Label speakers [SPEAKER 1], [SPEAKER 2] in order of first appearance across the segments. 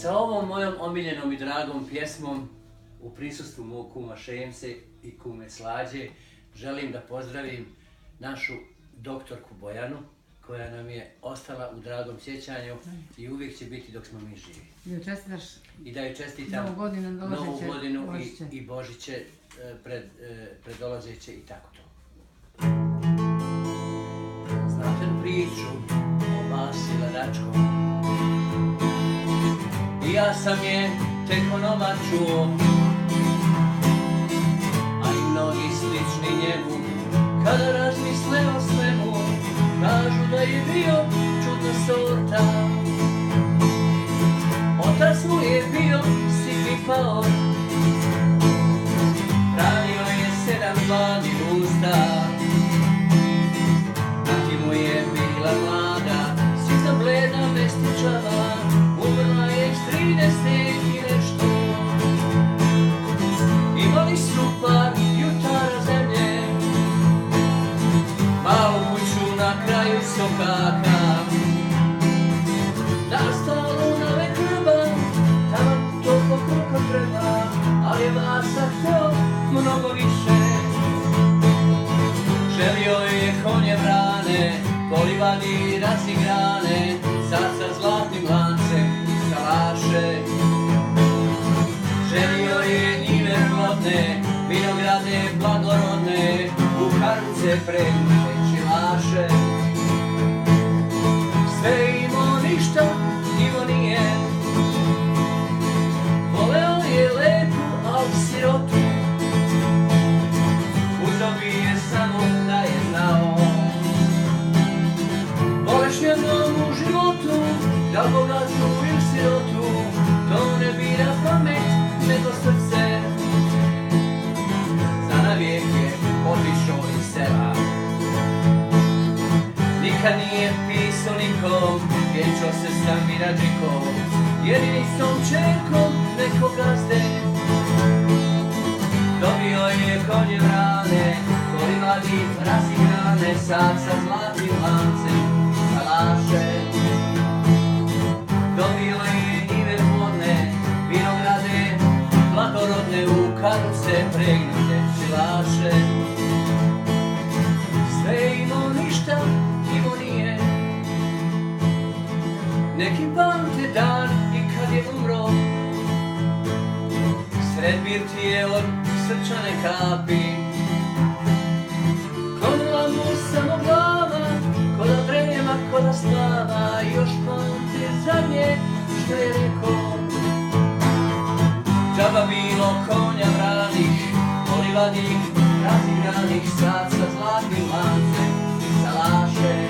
[SPEAKER 1] Sa ovom mojom omiljenom i dragom pjesmom u prisustvu mog kuma Šemse i kume Slađe želim da pozdravim našu doktorku Bojanu koja nam je ostala u dragom sjećanju i uvijek će biti dok smo mi živi. I da joj čestitam Novu godinu i Božiće predolazeće i tako to. Znate li priču o Vasi Ladačkom? I ja sam je tek onoma čuo, a i mnogi slični njemu, kada razmisle o svemu, kažu da je bio čudna sorta. Otac mu je bio sitni paor, hranio je 7 gladnih usta. Mati mu je bila mlada, sitna bleda vesničava, umrla je s 30 i nešto. Imali su par jutara zemlje, malu kuću na kraju sokaka. Nastalo na vekrba, tamo toliko koliko treba, ali je Vasa hteo mnogo više. Želio je konje vrane, po livadi razigrane, sad sa zlatnim lancem i salaše. Želio je njive plodne, vinograde blagorodne, u karmice pregnute čilaše. Sve imao ništa, nivo nije, voleo je lepu, ali sirotu. Uzeo bi je samo da je znao, voleš jednom u životu, da bogatu ili sirotu, to ne bira pamet, nego srce. Za navijek je otišao iz sela, nikad nije pisao nikom, vječao se sa Mirađikom, jedinicom čerkom nekog gazde. Dobio je konje vrane, po livadi razigrane, sad sa zlatnim lancem salaše. Dobio je njive plodne, vinograde blagorodne, u karmice pregnute čilaše. Sve imao ništa, imao nije, neki pamte dan i kad je umro. Sred birtije od srčane kapi, klonila mu samo glava, ko da drema, ko da spava. Još pamte zadnje što je rekao, džaba bilo konja vranih, po livadi razigranih, sad sa zlatnim lancem i salaše.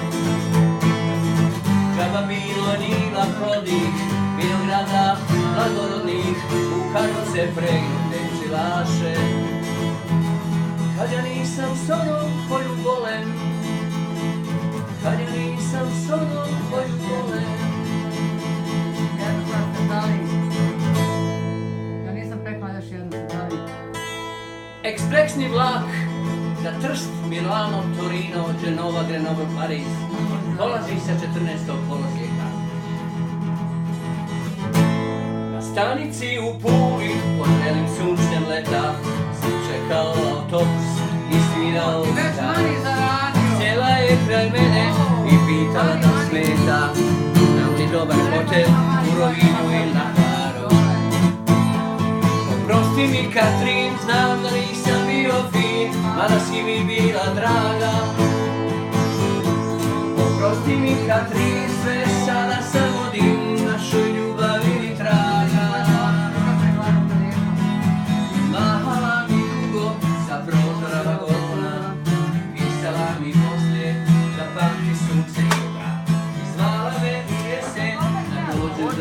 [SPEAKER 1] Džaba bilo njiva plodnih, vinograda blagorodnih, u karmice pregnute čilaše. Kad ja nisam s onom koju volem, kad ja nisam s onom koju volem.
[SPEAKER 2] Ja nisam prekla još jednu, dali.
[SPEAKER 1] Ekspresni vlak za Trst, Milano, Torino, Genova, Grenoble, Pariz. Polazi sa 14. kolosijeka. Na stanici u Puli, pod velim sunčnem leta, sam čekao autobus i svirao gitar. Sjela je kraj mene i pitala da smeta, znam li dobar hotel u Rovinju ili na Hvaru. Oprosti mi Katrin, znam da nisam bio fin, mada si mi bila draga. Oprosti mi Katrin, sve sada samo dim, našoj ljubavi ni traga. Mahala mi dugo sa prozora vagona, pisala mi poslije da pamti sunce juga. I zvala me u jesen da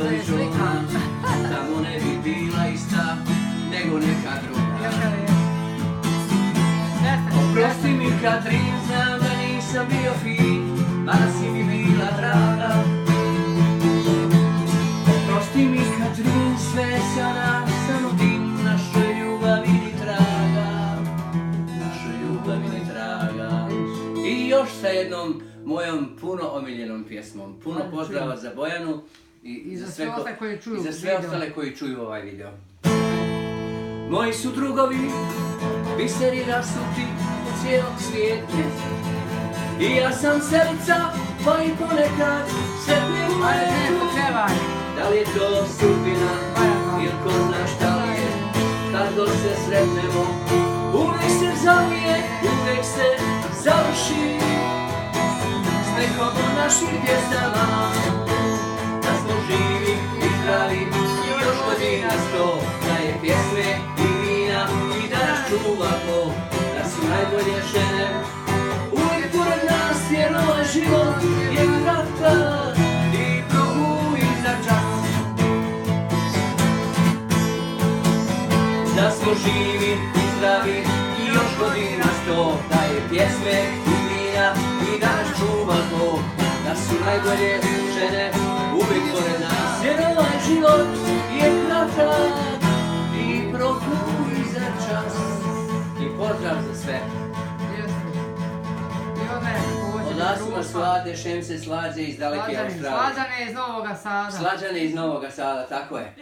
[SPEAKER 1] dođem do Đona, tamo ne bi bila ista nego neka druga. Oprosti mi Katrin, znam da nisam bio fin, mada si mi bila draga. Oprosti mi Katrin, sve sada samo dim, našoj ljubavi ni traga. Našoj ljubavi ni traga. I još sa jednom mojom puno omiljenom pjesmom. Puno pozdrava za Bojanu
[SPEAKER 2] I za sve ostale koji čuju
[SPEAKER 1] i za sve
[SPEAKER 2] video.
[SPEAKER 1] ostale koji čuju ovaj video. Moji su drugovi, biseri rasuti po cijelog svijetu. I ja sam selica, pa i ponekad sretnem
[SPEAKER 2] Ajde, ne,
[SPEAKER 1] letu.
[SPEAKER 2] počevaj.
[SPEAKER 1] Da li je to sudbina, ili ko zna šta li je, kad god se sretnemo, uvek se zavije, uvek se završi. Smehom od naših pjesama, da smo živi i zdravi i još godina 100, da je pjesme i vina i da nas čuvamo, da su najbolje žene uvijek pored nas, jer ovaj život je kratak i prohu i za čas. Da smo živi i zdravi i još godina 100, da je pjesme i vina i da nas čuvamo, da su najbolje žene uvijek pored nas, jer ovaj život je kratak i prohu i za čas. I pozdrav za sve.
[SPEAKER 2] Jeste. I ona je također
[SPEAKER 1] Od Asima
[SPEAKER 2] grupa.
[SPEAKER 1] Slade, Šemse Slađe iz daleke Australije.
[SPEAKER 2] Slađane iz Novoga Sada.
[SPEAKER 1] Slađane iz Novoga Sada, tako je.